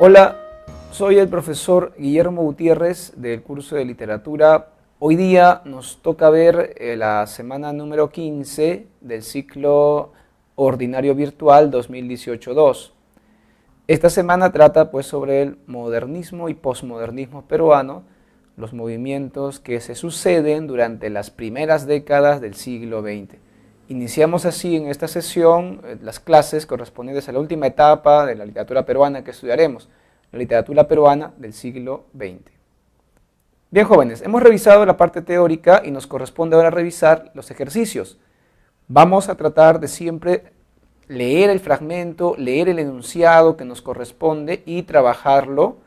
Hola, soy el profesor Guillermo Gutiérrez del curso de literatura. Hoy día nos toca ver la semana número 15 del ciclo ordinario virtual 2018-2. Esta semana trata pues sobre el modernismo y posmodernismo peruano, los movimientos que se suceden durante las primeras décadas del siglo XX. Iniciamos así en esta sesión las clases correspondientes a la última etapa de la literatura peruana que estudiaremos, la literatura peruana del siglo XX. Bien, jóvenes, hemos revisado la parte teórica y nos corresponde ahora revisar los ejercicios. Vamos a tratar de siempre leer el fragmento, leer el enunciado que nos corresponde y trabajarlo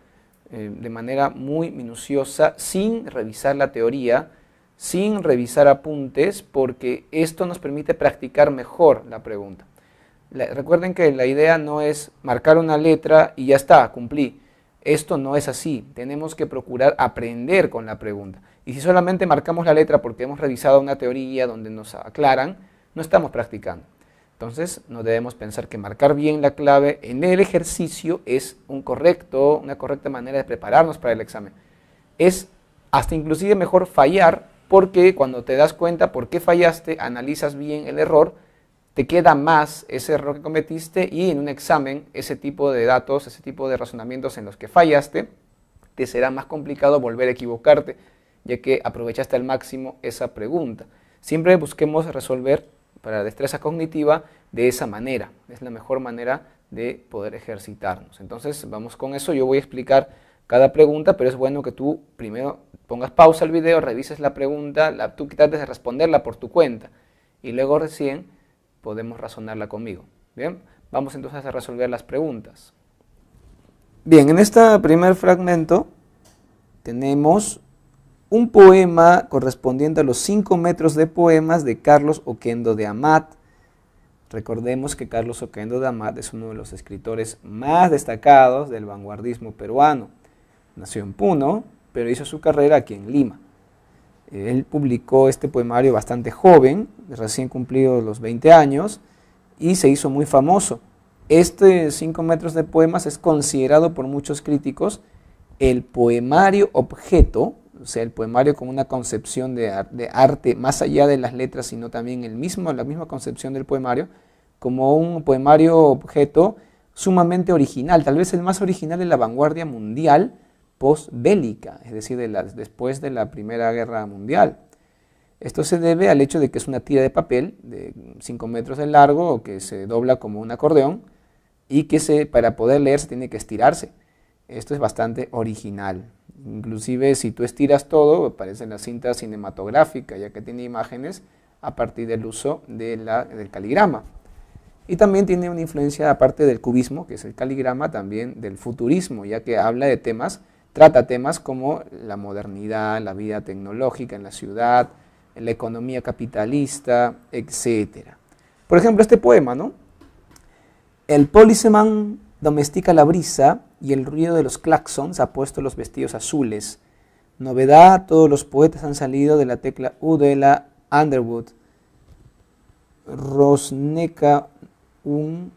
de manera muy minuciosa, sin revisar la teoría, sin revisar apuntes, porque esto nos permite practicar mejor la pregunta. Recuerden que la idea no es marcar una letra y ya está, cumplí. Esto no es así, tenemos que procurar aprender con la pregunta. Y si solamente marcamos la letra porque hemos revisado una teoría donde nos aclaran, no estamos practicando. Entonces, no debemos pensar que marcar bien la clave en el ejercicio es una correcta manera de prepararnos para el examen. Es hasta inclusive mejor fallar, porque cuando te das cuenta por qué fallaste, analizas bien el error, te queda más ese error que cometiste y en un examen ese tipo de datos, ese tipo de razonamientos en los que fallaste, te será más complicado volver a equivocarte, ya que aprovechaste al máximo esa pregunta. Siempre busquemos resolver para la destreza cognitiva de esa manera. Es la mejor manera de poder ejercitarnos. Entonces vamos con eso. Yo voy a explicar cada pregunta, pero es bueno que tú primero pongas pausa al video, revises la pregunta, tú trates de responderla por tu cuenta y luego recién podemos razonarla conmigo. Bien, vamos entonces a resolver las preguntas. Bien, en este primer fragmento tenemos un poema correspondiente a los 5 metros de poemas de Carlos Oquendo de Amat. Recordemos que Carlos Oquendo de Amat es uno de los escritores más destacados del vanguardismo peruano. Nació en Puno, pero hizo su carrera aquí en Lima. Él publicó este poemario bastante joven, recién cumplido los 20 años, y se hizo muy famoso. Este 5 metros de poemas es considerado por muchos críticos el poemario objeto, o sea, el poemario como una concepción de arte más allá de las letras, sino también la misma concepción del poemario, como un poemario objeto sumamente original, tal vez el más original de la vanguardia mundial postbélica, es decir, después de la Primera Guerra Mundial. Esto se debe al hecho de que es una tira de papel de 5 metros de largo que se dobla como un acordeón y que para poder leer se tiene que estirarse. Esto es bastante original. Inclusive si tú estiras todo, aparece en la cinta cinematográfica, ya que tiene imágenes a partir del uso del caligrama. Y también tiene una influencia, aparte del cubismo, que es el caligrama, también del futurismo, ya que trata temas como la modernidad, la vida tecnológica en la ciudad, la economía capitalista, etc. Por ejemplo, este poema, ¿no? El policeman domestica la brisa y el ruido de los claxons ha puesto los vestidos azules. Novedad, todos los poetas han salido de la tecla U de la Underwood. Rosneca, un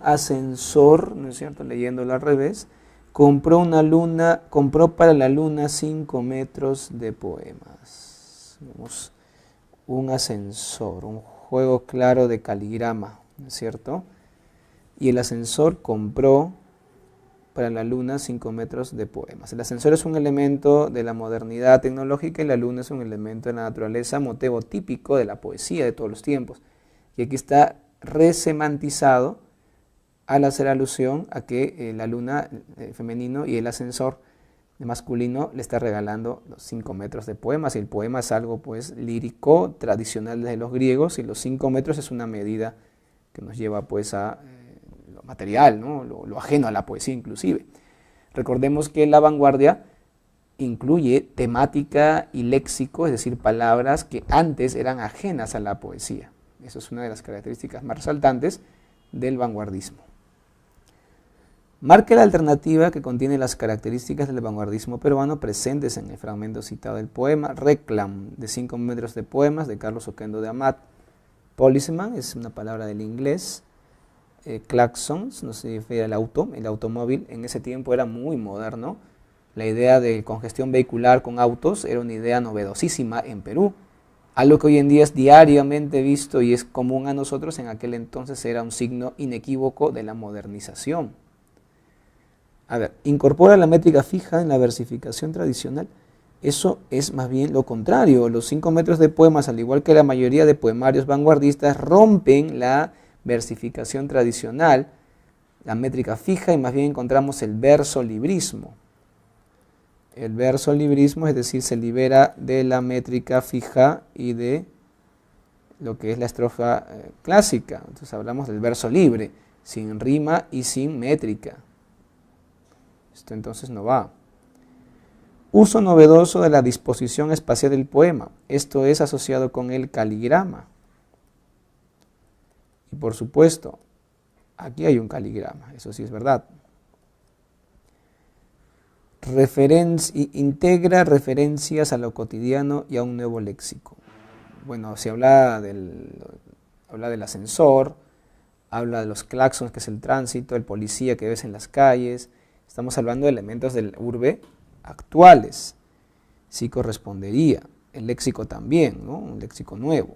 ascensor, ¿no es cierto? Leyéndolo al revés. Compró para la luna 5 metros de poemas. Vemos un ascensor, un juego claro de caligrama, ¿no es cierto? Y el ascensor compró para la luna 5 metros de poemas. El ascensor es un elemento de la modernidad tecnológica y la luna es un elemento de la naturaleza, motivo típico de la poesía de todos los tiempos. Y aquí está resemantizado al hacer alusión a que la luna femenino y el ascensor masculino le está regalando los 5 metros de poemas. Y el poema es algo pues lírico, tradicional desde los griegos, y los 5 metros es una medida que nos lleva pues a lo material, ¿no? lo ajeno a la poesía inclusive. Recordemos que la vanguardia incluye temática y léxico, es decir, palabras que antes eran ajenas a la poesía. Eso es una de las características más resaltantes del vanguardismo. Marque la alternativa que contiene las características del vanguardismo peruano presentes en el fragmento citado del poema Reclam, de 5 metros de poemas, de Carlos Oquendo de Amat. Policeman es una palabra del inglés. claxons, no se refiere al auto, el automóvil en ese tiempo era muy moderno. La idea de congestión vehicular con autos era una idea novedosísima en Perú. Algo que hoy en día es diariamente visto y es común a nosotros, en aquel entonces era un signo inequívoco de la modernización. A ver, incorpora la métrica fija en la versificación tradicional. Eso es más bien lo contrario. Los 5 metros de poemas, al igual que la mayoría de poemarios vanguardistas, rompen la versificación tradicional, la métrica fija, y más bien encontramos el verso librismo. El verso librismo, es decir, se libera de la métrica fija y de lo que es la estrofa clásica. Entonces hablamos del verso libre, sin rima y sin métrica. Esto entonces no va. Uso novedoso de la disposición espacial del poema. Esto es asociado con el caligrama. Y por supuesto, aquí hay un caligrama, eso sí es verdad. Integra referencias a lo cotidiano y a un nuevo léxico. Bueno, se habla del ascensor, habla de los claxons, que es el tránsito, el policía que ves en las calles. Estamos hablando de elementos del urbe actuales. Sí correspondería. El léxico también, ¿no? Un léxico nuevo.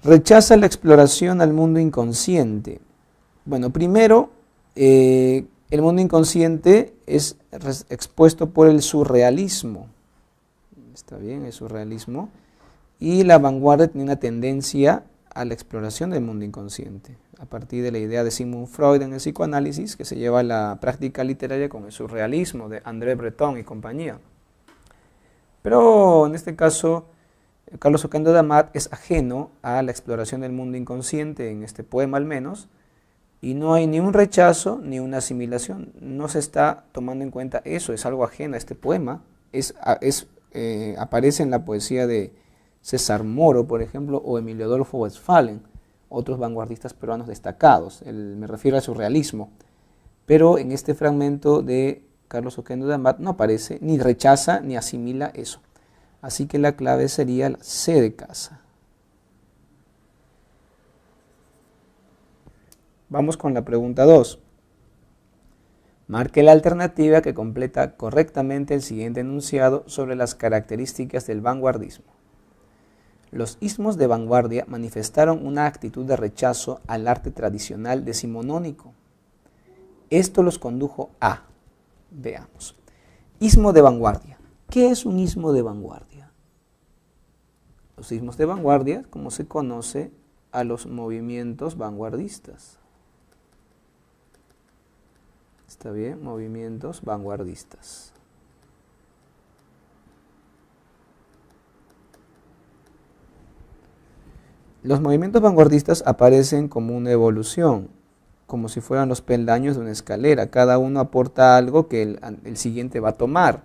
Rechaza la exploración al mundo inconsciente. Bueno, primero, el mundo inconsciente es expuesto por el surrealismo. Está bien, el surrealismo. Y la vanguardia tiene una tendencia a la exploración del mundo inconsciente, a partir de la idea de Sigmund Freud en el psicoanálisis, que se lleva a la práctica literaria con el surrealismo de André Breton y compañía. Pero en este caso, Carlos Oquendo de Amat es ajeno a la exploración del mundo inconsciente, en este poema al menos, y no hay ni un rechazo ni una asimilación. No se está tomando en cuenta eso, es algo ajeno a este poema. Aparece en la poesía de César Moro, por ejemplo, o Emilio Adolfo Westphalen, otros vanguardistas peruanos destacados. Me refiero al surrealismo. Pero en este fragmento de Carlos Oquendo de Amat no aparece, ni rechaza ni asimila eso. Así que la clave sería la C de casa. Vamos con la pregunta 2. Marque la alternativa que completa correctamente el siguiente enunciado sobre las características del vanguardismo. Los ismos de vanguardia manifestaron una actitud de rechazo al arte tradicional decimonónico. Esto los condujo a, veamos, ismo de vanguardia. ¿Qué es un ismo de vanguardia? Los ismos de vanguardia, como se conoce a los movimientos vanguardistas. ¿Está bien? Movimientos vanguardistas. Los movimientos vanguardistas aparecen como una evolución, como si fueran los peldaños de una escalera. Cada uno aporta algo que el siguiente va a tomar.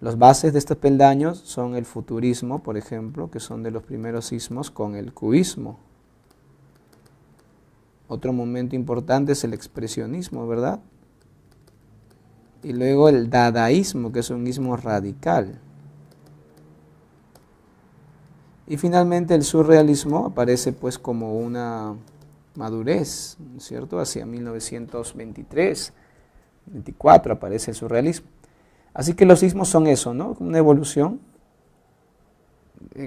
Las bases de estos peldaños son el futurismo, por ejemplo, que son de los primeros ismos, con el cubismo. Otro momento importante es el expresionismo, ¿verdad? Y luego el dadaísmo, que es un ismo radical. Y finalmente el surrealismo aparece pues como una madurez, ¿cierto? Hacia 1923, 24 aparece el surrealismo. Así que los ismos son eso, ¿no? Una evolución.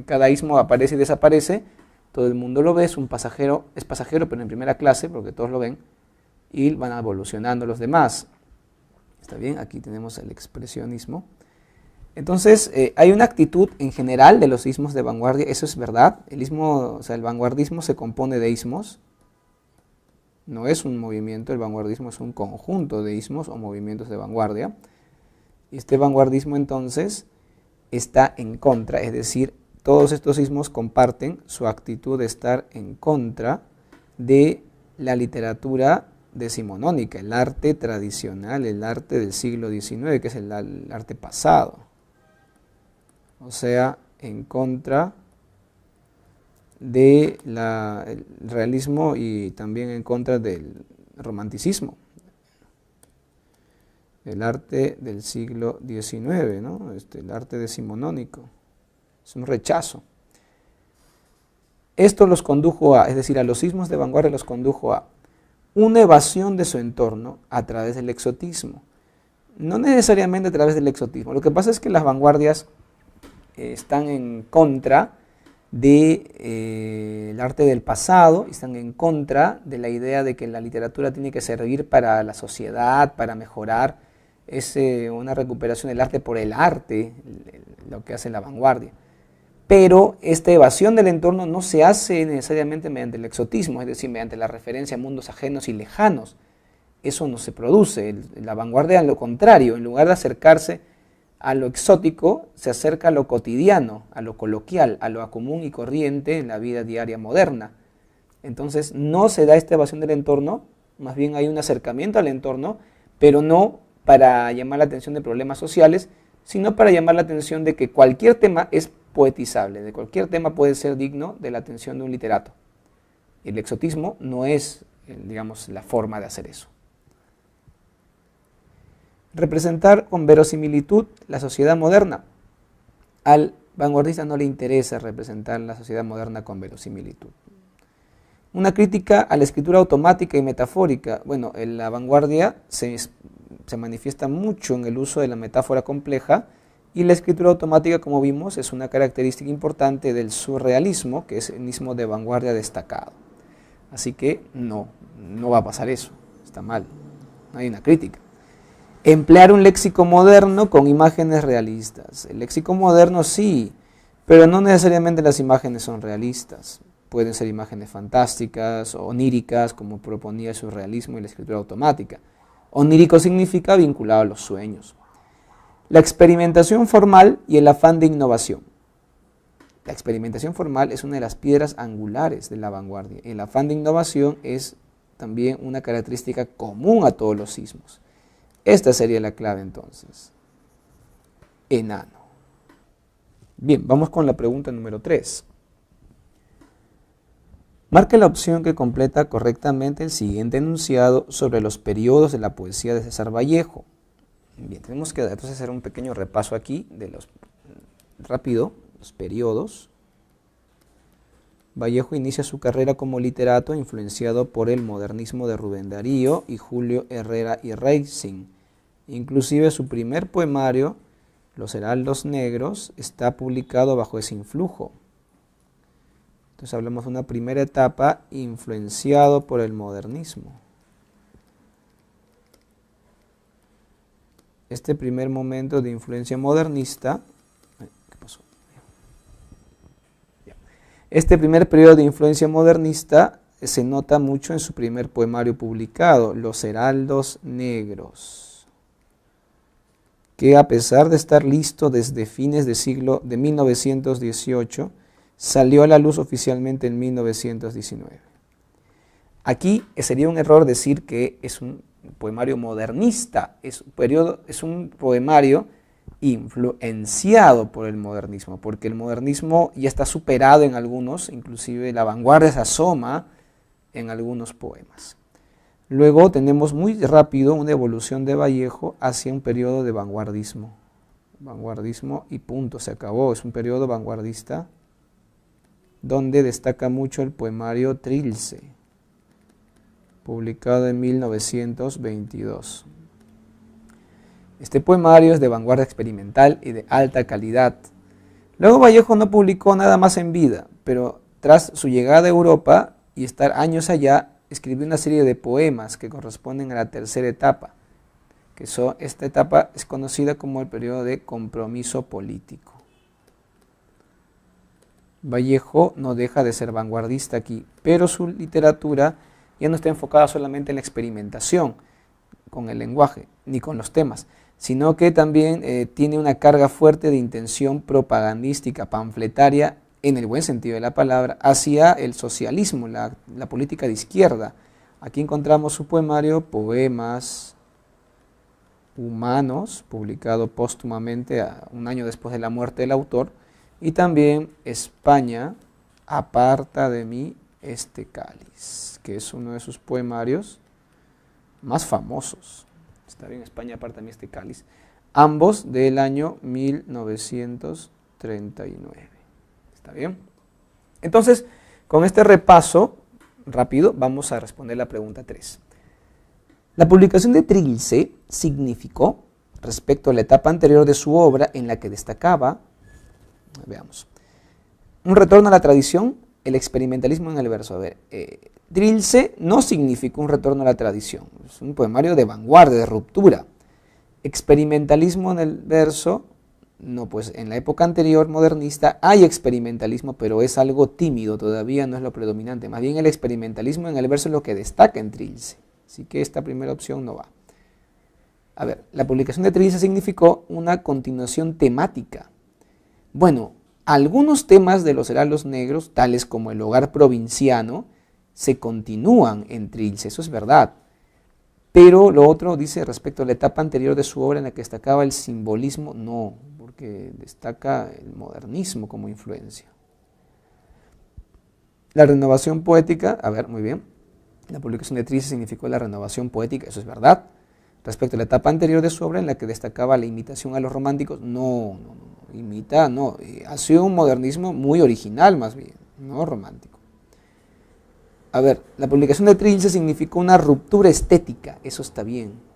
Cada ismo aparece y desaparece, todo el mundo lo ve, es pasajero, pero en primera clase, porque todos lo ven, y van evolucionando los demás. ¿Está bien? Aquí tenemos el expresionismo. Entonces, hay una actitud en general de los ismos de vanguardia, eso es verdad. El vanguardismo se compone de ismos, no es un movimiento, el vanguardismo es un conjunto de ismos o movimientos de vanguardia. Y este vanguardismo entonces está en contra, es decir, todos estos ismos comparten su actitud de estar en contra de la literatura decimonónica, el arte tradicional, el arte del siglo XIX, que es el arte pasado. O sea, en contra del realismo y también en contra del romanticismo. El arte del siglo XIX, ¿no? El arte decimonónico. Es un rechazo. Esto los condujo a, es decir, a los sismos de vanguardia los condujo a una evasión de su entorno a través del exotismo. No necesariamente a través del exotismo. Lo que pasa es que las vanguardias están en contra del arte del pasado, están en contra de la idea de que la literatura tiene que servir para la sociedad, para mejorar. Es una recuperación del arte por el arte, lo que hace la vanguardia. Pero esta evasión del entorno no se hace necesariamente mediante el exotismo, es decir, mediante la referencia a mundos ajenos y lejanos. Eso no se produce. La vanguardia, a lo contrario, en lugar de acercarse a lo exótico, se acerca a lo cotidiano, a lo coloquial, a lo común y corriente en la vida diaria moderna. Entonces no se da esta evasión del entorno, más bien hay un acercamiento al entorno, pero no para llamar la atención de problemas sociales, sino para llamar la atención de que cualquier tema es poetizable, de cualquier tema puede ser digno de la atención de un literato. El exotismo no es, digamos, la forma de hacer eso. Representar con verosimilitud la sociedad moderna. Al vanguardista no le interesa representar la sociedad moderna con verosimilitud. Una crítica a la escritura automática y metafórica. Bueno, en la vanguardia se manifiesta mucho en el uso de la metáfora compleja, y la escritura automática, como vimos, es una característica importante del surrealismo, que es el mismo de vanguardia destacado. Así que no va a pasar eso, está mal, no hay una crítica. Emplear un léxico moderno con imágenes realistas. El léxico moderno sí, pero no necesariamente las imágenes son realistas. Pueden ser imágenes fantásticas o oníricas, como proponía el surrealismo y la escritura automática. Onírico significa vinculado a los sueños. La experimentación formal y el afán de innovación. La experimentación formal es una de las piedras angulares de la vanguardia. El afán de innovación es también una característica común a todos los sismos. Esta sería la clave entonces. Enano. Bien, vamos con la pregunta número 3. Marque la opción que completa correctamente el siguiente enunciado sobre los periodos de la poesía de César Vallejo. Bien, tenemos que entonces hacer un pequeño repaso aquí de los periodos. Vallejo inicia su carrera como literato influenciado por el modernismo de Rubén Darío y Julio Herrera y Racing. Inclusive su primer poemario, Los Heraldos Negros, está publicado bajo ese influjo. Entonces hablamos de una primera etapa influenciado por el modernismo. Este primer momento de influencia modernista, ¿qué pasó? Este primer periodo de influencia modernista se nota mucho en su primer poemario publicado, Los Heraldos Negros, que a pesar de estar listo desde fines de siglo de 1918, salió a la luz oficialmente en 1919. Aquí sería un error decir que es un poemario modernista, es un poemario influenciado por el modernismo, porque el modernismo ya está superado en algunos, inclusive la vanguardia se asoma en algunos poemas. Luego tenemos muy rápido una evolución de Vallejo hacia un periodo de vanguardismo. Vanguardismo y punto, se acabó, es un periodo vanguardista donde destaca mucho el poemario Trilce, publicado en 1922. Este poemario es de vanguardia experimental y de alta calidad. Luego Vallejo no publicó nada más en vida, pero tras su llegada a Europa y estar años allá, escribió una serie de poemas que corresponden a la tercera etapa, esta etapa es conocida como el periodo de compromiso político. Vallejo no deja de ser vanguardista aquí, pero su literatura ya no está enfocada solamente en la experimentación con el lenguaje ni con los temas, sino que también tiene una carga fuerte de intención propagandística, panfletaria, en el buen sentido de la palabra, hacia el socialismo, la política de izquierda. Aquí encontramos su poemario Poemas Humanos, publicado póstumamente un año después de la muerte del autor, y también España, aparta de mí este cáliz, que es uno de sus poemarios más famosos. Está bien, España, aparta de mí este cáliz, ambos del año 1939. ¿Está bien? Entonces, Con este repaso rápido vamos a responder la pregunta 3. La publicación de Trilce significó, respecto a la etapa anterior de su obra en la que destacaba, veamos, un retorno a la tradición, el experimentalismo en el verso. A ver, Trilce no significó un retorno a la tradición, es un poemario de vanguardia, de ruptura. Experimentalismo en el verso, no, pues en la época anterior modernista hay experimentalismo, pero es algo tímido, todavía no es lo predominante. Más bien el experimentalismo en el verso es lo que destaca en Trilce. Así que esta primera opción no va. A ver, la publicación de Trilce significó una continuación temática. Bueno, algunos temas de los heraldos negros, tales como el hogar provinciano, se continúan en Trilce, eso es verdad. Pero lo otro dice respecto a la etapa anterior de su obra en la que destacaba el simbolismo, no, porque destaca el modernismo como influencia. La renovación poética, a ver, muy bien, la publicación de Trilce significó la renovación poética, eso es verdad. Respecto a la etapa anterior de su obra en la que destacaba la imitación a los románticos, no, imita, no, ha sido un modernismo muy original más bien, no romántico. A ver, la publicación de Trilce significó una ruptura estética, eso está bien.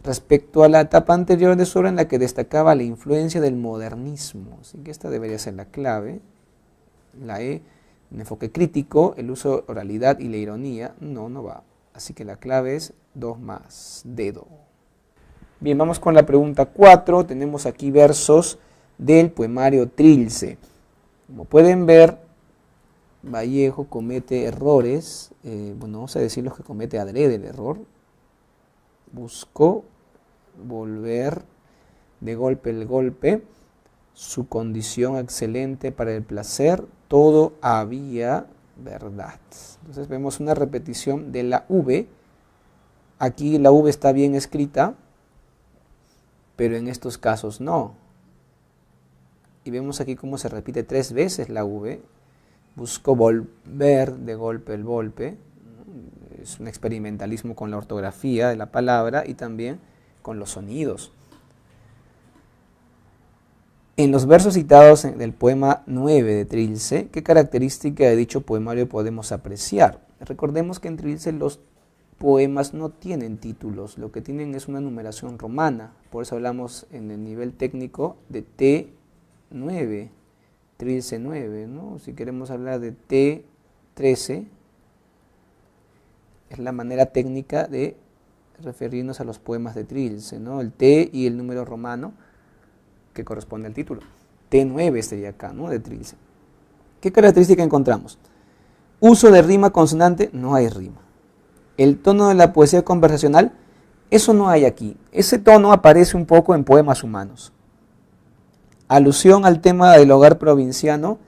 Respecto a la etapa anterior de su obra en la que destacaba la influencia del modernismo, así que esta debería ser la clave. La E, un enfoque crítico, el uso de oralidad y la ironía, no va. Así que la clave es 2 más, dedo. Bien, vamos con la pregunta 4, tenemos aquí versos del poemario Trilce. Como pueden ver, Vallejo comete errores, bueno, vamos a decir los que comete adrede el error. Buscó volver de golpe el golpe, su condición excelente para el placer, todo había verdad. Entonces vemos una repetición de la V. Aquí la V está bien escrita, pero en estos casos no. Y vemos aquí cómo se repite 3 veces la V. Buscó volver de golpe el golpe. Es un experimentalismo con la ortografía de la palabra y también con los sonidos. En los versos citados del poema 9 de Trilce, ¿qué característica de dicho poemario podemos apreciar? Recordemos que en Trilce los poemas no tienen títulos, lo que tienen es una numeración romana, por eso hablamos en el nivel técnico de T9, Trilce 9, ¿no? Si queremos hablar de T13, es la manera técnica de referirnos a los poemas de Trilce, ¿no? El T y el número romano que corresponde al título. T9 sería acá, ¿no? De Trilce. ¿Qué característica encontramos? Uso de rima consonante, no hay rima. El tono de la poesía conversacional, eso no hay aquí. Ese tono aparece un poco en Poemas Humanos. Alusión al tema del hogar provinciano,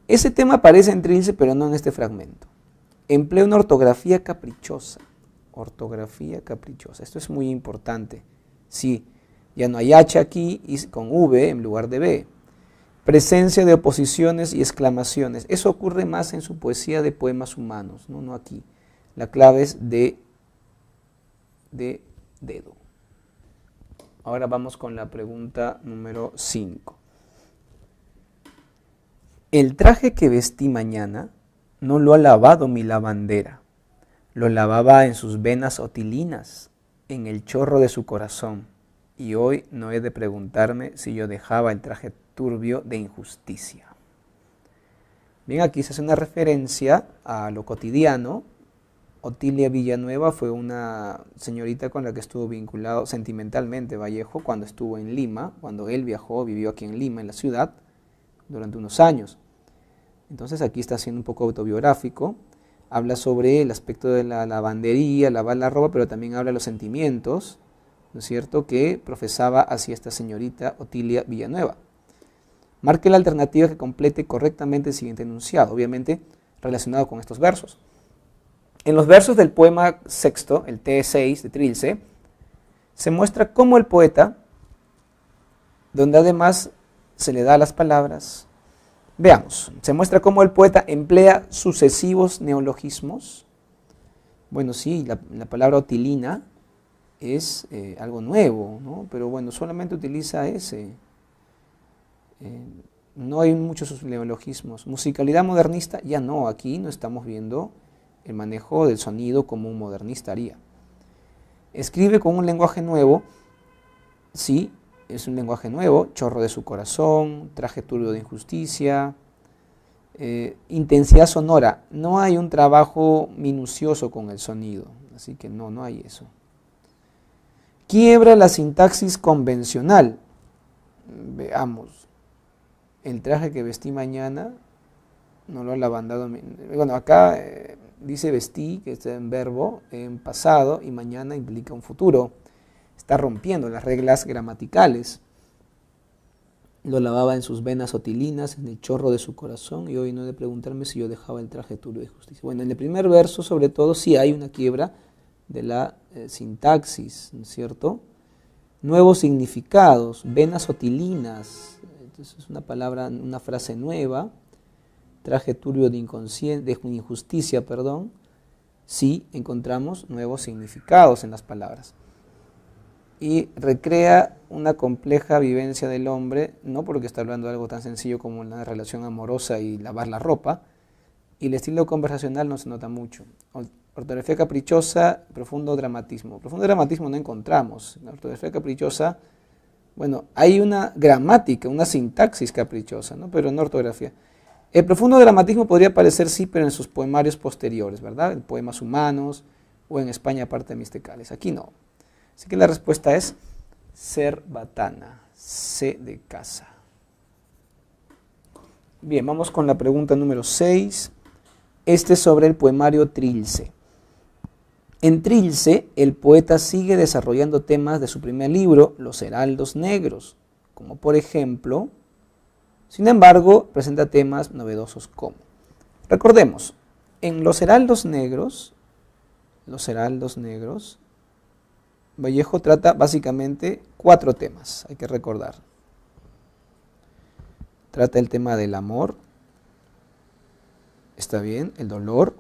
ese tema aparece en Trilce, pero no en este fragmento. Emplea una ortografía caprichosa. Ortografía caprichosa. Esto es muy importante. Sí, ya no hay H aquí y con V en lugar de B. Presencia de oposiciones y exclamaciones. Eso ocurre más en su poesía de Poemas Humanos, no aquí. La clave es de dedo. Ahora vamos con la pregunta número 5. El traje que vestí mañana no lo ha lavado mi lavandera. Lo lavaba en sus venas otilinas, en el chorro de su corazón. Y hoy no he de preguntarme si yo dejaba el traje turbio de injusticia. Bien, aquí se hace una referencia a lo cotidiano. Otilia Villanueva fue una señorita con la que estuvo vinculado sentimentalmente Vallejo cuando estuvo en Lima, cuando él viajó, vivió aquí en Lima, en la ciudad, durante unos años. Entonces aquí está siendo un poco autobiográfico, habla sobre el aspecto de la lavandería, lavar la ropa, pero también habla de los sentimientos, ¿no es cierto?, que profesaba hacia esta señorita Otilia Villanueva. Marque la alternativa que complete correctamente el siguiente enunciado, obviamente relacionado con estos versos. En los versos del poema sexto, el T6 de Trilce, se muestra cómo el poeta, donde además se le da las palabras, veamos, se muestra cómo el poeta emplea sucesivos neologismos. Bueno, sí, la palabra otilina es algo nuevo, ¿no? Pero bueno, solamente utiliza ese. No hay muchos neologismos. Musicalidad modernista, ya no, aquí no estamos viendo el manejo del sonido como un modernista haría. Escribe con un lenguaje nuevo, sí, es un lenguaje nuevo, chorro de su corazón, traje turbio de injusticia, intensidad sonora. No hay un trabajo minucioso con el sonido, así que no hay eso. Quiebra la sintaxis convencional. Veamos. El traje que vestí mañana no lo ha lavandado. Bueno, acá dice vestí, que está en verbo, en pasado, y mañana implica un futuro. Está rompiendo las reglas gramaticales. Lo lavaba en sus venas otilinas, en el chorro de su corazón, y hoy no he de preguntarme si yo dejaba el traje turbio de justicia. Bueno, en el primer verso, sobre todo, sí hay una quiebra de la sintaxis, ¿no es cierto? Nuevos significados, venas otilinas, entonces es una palabra, una frase nueva. Traje turbio de injusticia, perdón. Sí encontramos nuevos significados en las palabras. Y recrea una compleja vivencia del hombre, no porque está hablando de algo tan sencillo como una relación amorosa y lavar la ropa, y el estilo conversacional no se nota mucho. Ortografía caprichosa, profundo dramatismo. Profundo dramatismo no encontramos. En la ortografía caprichosa, bueno, hay una gramática, una sintaxis caprichosa, ¿no? Pero no ortografía. El profundo dramatismo podría aparecer, sí, pero en sus poemarios posteriores, ¿verdad? En Poemas Humanos o en España, parte de Mistecales. Aquí no. Así que la respuesta es cerbatana, C de casa. Bien, vamos con la pregunta número 6. Este es sobre el poemario Trilce. En Trilce, el poeta sigue desarrollando temas de su primer libro, Los Heraldos Negros, como por ejemplo, sin embargo, presenta temas novedosos como. Recordemos, en Los Heraldos Negros, Vallejo trata básicamente 4 temas, hay que recordar. Trata el tema del amor, está bien, el dolor,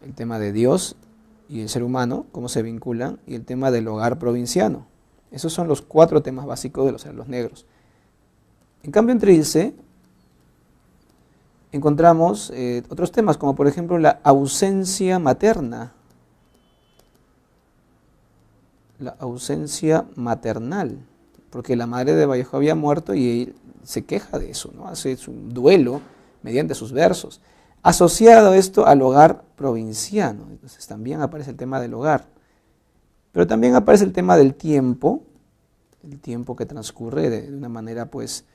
el tema de Dios y el ser humano, cómo se vinculan, y el tema del hogar provinciano. Esos son los 4 temas básicos de Los Heraldos Negros. En cambio, en Trilce encontramos otros temas, como por ejemplo la ausencia materna, la ausencia maternal, porque la madre de Vallejo había muerto y él se queja de eso, ¿no? Hace su duelo mediante sus versos. Asociado esto al hogar provinciano, entonces también aparece el tema del hogar, pero también aparece el tema del tiempo, el tiempo que transcurre de una manera pues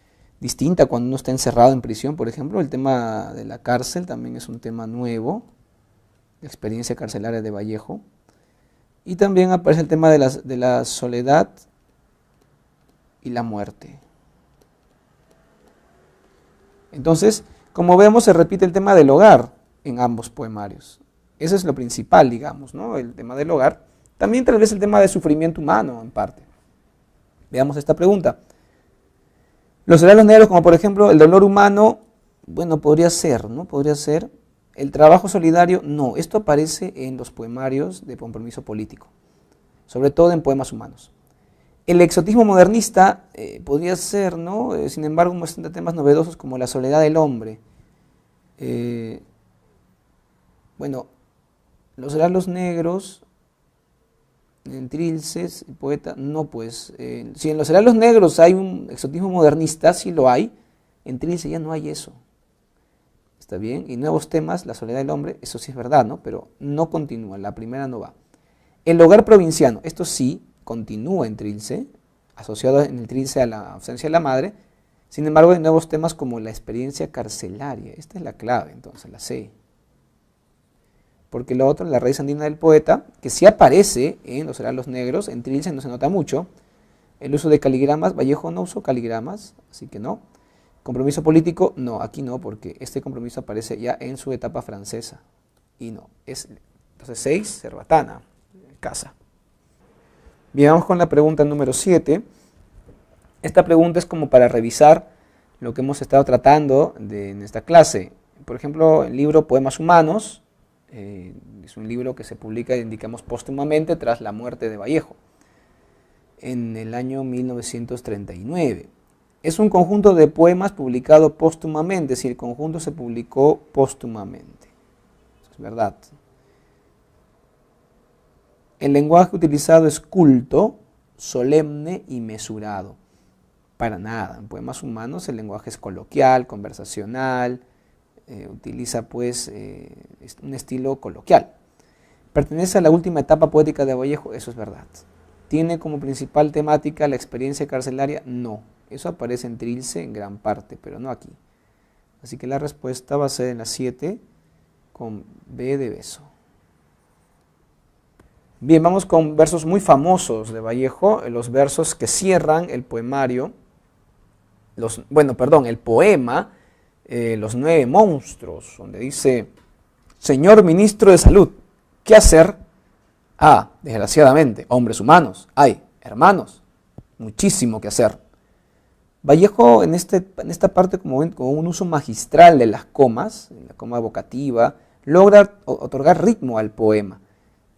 distinta cuando uno está encerrado en prisión, por ejemplo. El tema de la cárcel también es un tema nuevo, la experiencia carcelaria de Vallejo. Y también aparece el tema de la soledad y la muerte. Entonces, como vemos, se repite el tema del hogar en ambos poemarios. Eso es lo principal, digamos, ¿no? El tema del hogar. También tal vez el tema del sufrimiento humano, en parte. Veamos esta pregunta. Los heraldos negros, como por ejemplo el dolor humano, bueno, podría ser, ¿no? Podría ser. El trabajo solidario, no. Esto aparece en los poemarios de compromiso político, sobre todo en Poemas Humanos. El exotismo modernista podría ser, ¿no? Sin embargo, muestra temas novedosos como la soledad del hombre. Bueno, los heraldos negros, en Trilces, el poeta, no pues. Si en los heraldos negros hay un exotismo modernista, sí lo hay, en Trilce ya no hay eso. ¿Está bien? Y nuevos temas, la soledad del hombre, eso sí es verdad, ¿no? Pero no continúa, la primera no va. El hogar provinciano, esto sí continúa en Trilce, asociado en el Trilce a la ausencia de la madre. Sin embargo, hay nuevos temas como la experiencia carcelaria. Esta es la clave, entonces, la C. Porque lo otro, la raíz andina del poeta, que sí aparece en los heraldos negros, en Trilce no se nota mucho. El uso de caligramas, Vallejo no usó caligramas, así que no. Compromiso político, no, aquí no, porque este compromiso aparece ya en su etapa francesa. Y no, entonces 6, cerbatana, casa. Bien, vamos con la pregunta número 7. Esta pregunta es como para revisar lo que hemos estado tratando en esta clase. Por ejemplo, el libro Poemas Humanos, es un libro que se publica, indicamos, póstumamente tras la muerte de Vallejo, en el año 1939. Es un conjunto de poemas publicado póstumamente, si el conjunto se publicó póstumamente. Eso es verdad. El lenguaje utilizado es culto, solemne y mesurado. Para nada. En poemas humanos el lenguaje es coloquial, conversacional, utiliza pues un estilo coloquial. ¿Pertenece a la última etapa poética de Vallejo? Eso es verdad. ¿Tiene como principal temática la experiencia carcelaria? No. Eso aparece en Trilce en gran parte, pero no aquí. Así que la respuesta va a ser en la 7 con B de beso. Bien, vamos con versos muy famosos de Vallejo, los versos que cierran el poemario, el poema, Los 9 monstruos, donde dice: Señor Ministro de Salud, ¿qué hacer? Ah, desgraciadamente, hombres humanos, hay, hermanos, muchísimo que hacer. Vallejo en esta parte, como ven, con un uso magistral de las comas, la coma vocativa, logra otorgar ritmo al poema.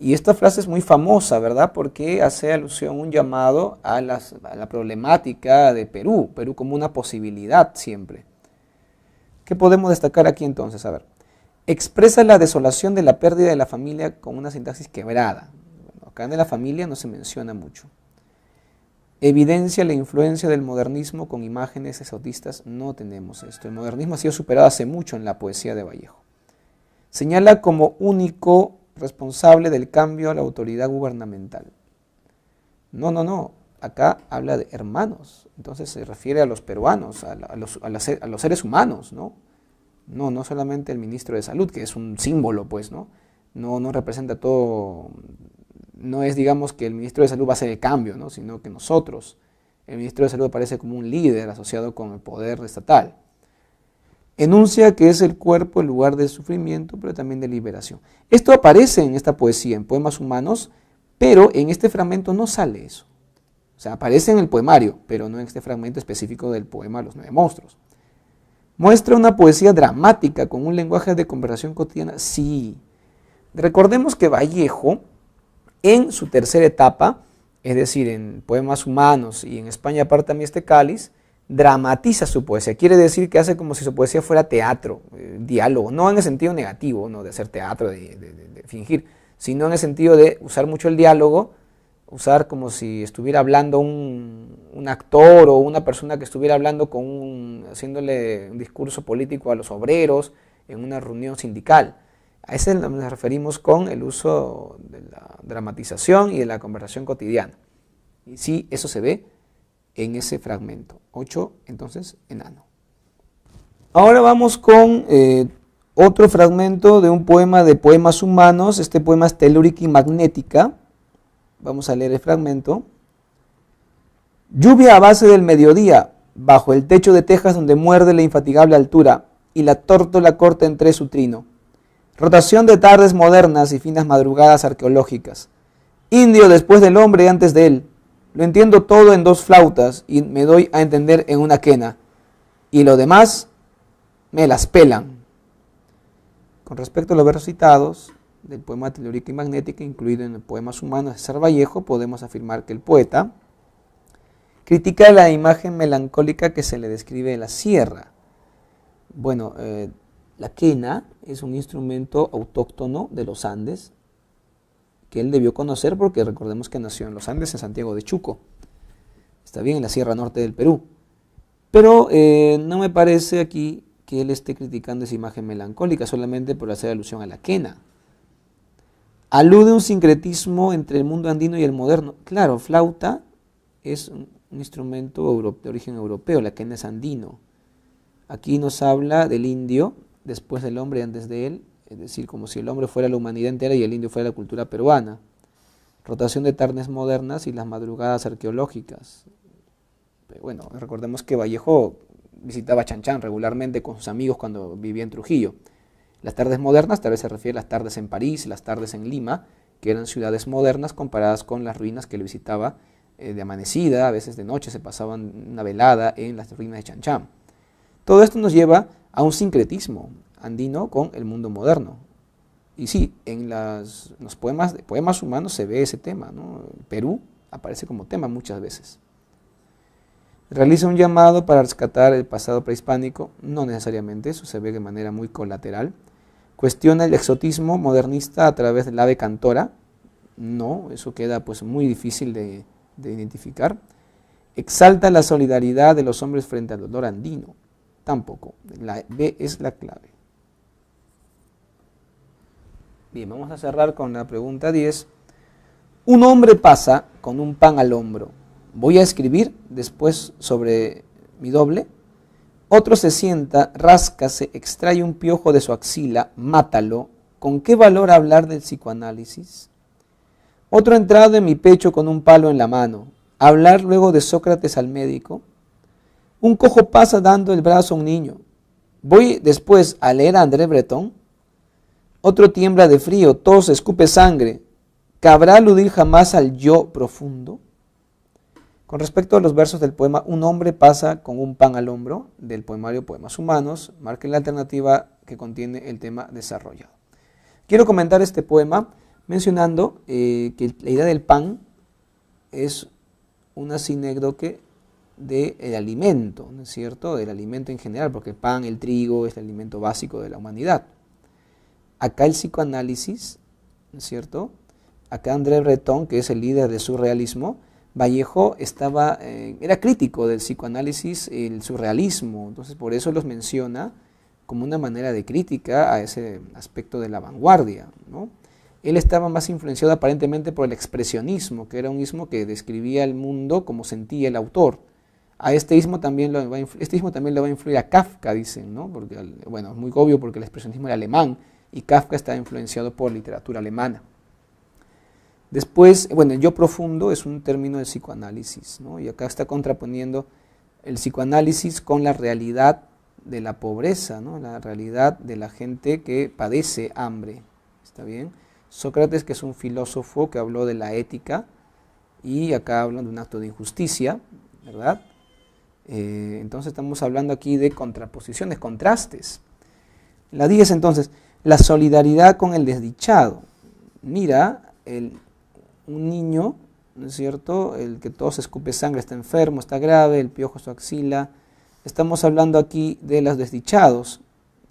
Y esta frase es muy famosa, ¿verdad? Porque hace alusión, un llamado a la problemática de Perú como una posibilidad siempre. ¿Qué podemos destacar aquí entonces? A ver, expresa la desolación de la pérdida de la familia con una sintaxis quebrada. Bueno, acá en la familia no se menciona mucho. Evidencia la influencia del modernismo con imágenes exotistas, no tenemos esto. El modernismo ha sido superado hace mucho en la poesía de Vallejo. Señala como único responsable del cambio a la autoridad gubernamental. No. Acá habla de hermanos. Entonces se refiere a los peruanos, a los seres humanos, ¿no? No solamente el ministro de Salud, que es un símbolo, pues, ¿no? No representa todo. No es, digamos, que el ministro de Salud va a hacer el cambio, ¿no? Sino que nosotros. El ministro de Salud aparece como un líder asociado con el poder estatal. Enuncia que es el cuerpo el lugar del sufrimiento, pero también de liberación. Esto aparece en esta poesía, en Poemas Humanos, pero en este fragmento no sale eso. O sea, aparece en el poemario, pero no en este fragmento específico del poema Los 9 monstruos. ¿Muestra una poesía dramática con un lenguaje de conversación cotidiana? Sí. Recordemos que Vallejo, en su tercera etapa, es decir, en Poemas Humanos y en España aparte también este cáliz, dramatiza su poesía. Quiere decir que hace como si su poesía fuera teatro, diálogo, no en el sentido negativo, no de hacer teatro, de fingir, sino en el sentido de usar mucho el diálogo, usar como si estuviera hablando un actor o una persona que estuviera hablando haciéndole un discurso político a los obreros en una reunión sindical. A ese nos referimos con el uso de la dramatización y de la conversación cotidiana. Y sí, eso se ve en ese fragmento. 8, entonces, enano. Ahora vamos con otro fragmento de un poema de Poemas Humanos. Este poema es Telúrica y Magnética. Vamos a leer el fragmento. Lluvia a base del mediodía, bajo el techo de tejas donde muerde la infatigable altura, y la tórtola corta entre su trino. Rotación de tardes modernas y finas madrugadas arqueológicas. Indio después del hombre y antes de él. Lo entiendo todo en 2 flautas y me doy a entender en una quena. Y lo demás me las pelan. Con respecto a los versos citados del poema Telúrica y Magnética, incluido en el Poemas Humanos de César Vallejo, podemos afirmar que el poeta critica la imagen melancólica que se le describe de la sierra. Bueno, la quena es un instrumento autóctono de los Andes, que él debió conocer porque recordemos que nació en los Andes, en Santiago de Chuco. Está bien, en la Sierra Norte del Perú. Pero no me parece aquí que él esté criticando esa imagen melancólica solamente por hacer alusión a la quena. Alude a un sincretismo entre el mundo andino y el moderno. Claro, flauta es un instrumento de origen europeo, la quena es andino. Aquí nos habla del indio, después del hombre y antes de él, es decir, como si el hombre fuera la humanidad entera y el indio fuera la cultura peruana. Rotación de tardes modernas y las madrugadas arqueológicas. Pero bueno, recordemos que Vallejo visitaba Chan regularmente con sus amigos cuando vivía en Trujillo. Las tardes modernas tal vez se refiere a las tardes en París, las tardes en Lima, que eran ciudades modernas comparadas con las ruinas que él visitaba de amanecida, a veces de noche se pasaban una velada en las ruinas de Chan. Todo esto nos lleva a un sincretismo andino con el mundo moderno. Y sí, en los poemas humanos se ve ese tema, ¿no? Perú aparece como tema muchas veces. Realiza un llamado para rescatar el pasado prehispánico, no necesariamente, eso se ve de manera muy colateral. Cuestiona el exotismo modernista a través del ave cantora, no, eso queda pues muy difícil de identificar. Exalta la solidaridad de los hombres frente al dolor andino, tampoco, la B es la clave. Bien, vamos a cerrar con la pregunta 10. Un hombre pasa con un pan al hombro. Voy a escribir después sobre mi doble. Otro se sienta, rasca, se extrae un piojo de su axila, mátalo. ¿Con qué valor hablar del psicoanálisis? Otro entrado en mi pecho con un palo en la mano. Hablar luego de Sócrates al médico. Un cojo pasa dando el brazo a un niño. Voy después a leer a André Breton. Otro tiembla de frío, tos, escupe sangre. ¿Cabrá aludir jamás al yo profundo? Con respecto a los versos del poema Un hombre pasa con un pan al hombro, del poemario Poemas Humanos, marquen la alternativa que contiene el tema desarrollado. Quiero comentar este poema mencionando que la idea del pan es una sinécdoque del alimento, ¿no es cierto? Del alimento en general, porque el pan, el trigo, es el alimento básico de la humanidad. Acá el psicoanálisis, ¿no es cierto? Acá André Breton, que es el líder del surrealismo, Vallejo era crítico del psicoanálisis, el surrealismo, entonces por eso los menciona como una manera de crítica a ese aspecto de la vanguardia, ¿no? Él estaba más influenciado aparentemente por el expresionismo, que era un ismo que describía el mundo como sentía el autor. A este ismo también lo va a influir a Kafka, dicen, ¿no? Porque, bueno, es muy obvio porque el expresionismo era alemán y Kafka está influenciado por literatura alemana. Después, bueno, el yo profundo es un término de psicoanálisis, ¿no? Y acá está contraponiendo el psicoanálisis con la realidad de la pobreza, ¿no? La realidad de la gente que padece hambre, ¿está bien? Sócrates, que es un filósofo que habló de la ética, y acá hablan de un acto de injusticia, ¿verdad? Entonces estamos hablando aquí de contraposiciones, contrastes. La 10 entonces, la solidaridad con el desdichado. Mira, un niño, ¿no es cierto? El que tos, escupe sangre, está enfermo, está grave, el piojo su axila. Estamos hablando aquí de los desdichados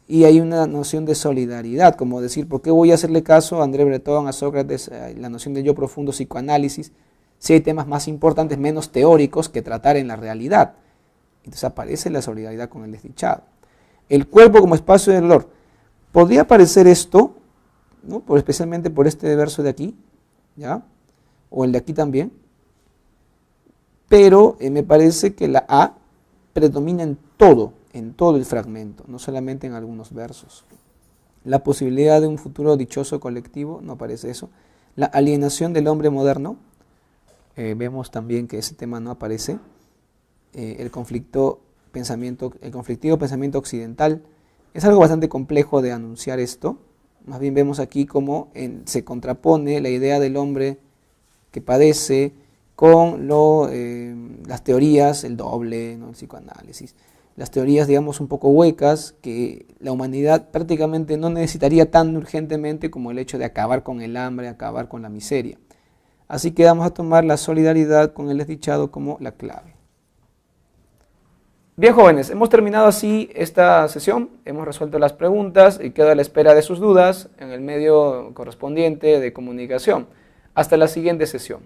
y hay una noción de solidaridad, como decir, ¿por qué voy a hacerle caso a André Breton, a Sócrates, la noción de yo profundo, psicoanálisis, si hay temas más importantes, menos teóricos que tratar en la realidad? Entonces aparece la solidaridad con el desdichado. El cuerpo como espacio de dolor. Podría aparecer esto, ¿no? Especialmente por este verso de aquí, ¿ya? O el de aquí también, pero me parece que la A predomina en todo el fragmento, no solamente en algunos versos. La posibilidad de un futuro dichoso colectivo, no aparece eso. La alienación del hombre moderno, vemos también que ese tema no aparece. El conflictivo pensamiento occidental, es algo bastante complejo de anunciar esto. Más bien vemos aquí cómo se contrapone la idea del hombre que padece con las teorías, el doble, ¿no? El psicoanálisis, las teorías, digamos, un poco huecas, que la humanidad prácticamente no necesitaría tan urgentemente como el hecho de acabar con el hambre, acabar con la miseria. Así que vamos a tomar la solidaridad con el desdichado como la clave. Bien, jóvenes, hemos terminado así esta sesión, hemos resuelto las preguntas y quedo a la espera de sus dudas en el medio correspondiente de comunicación. Hasta la siguiente sesión.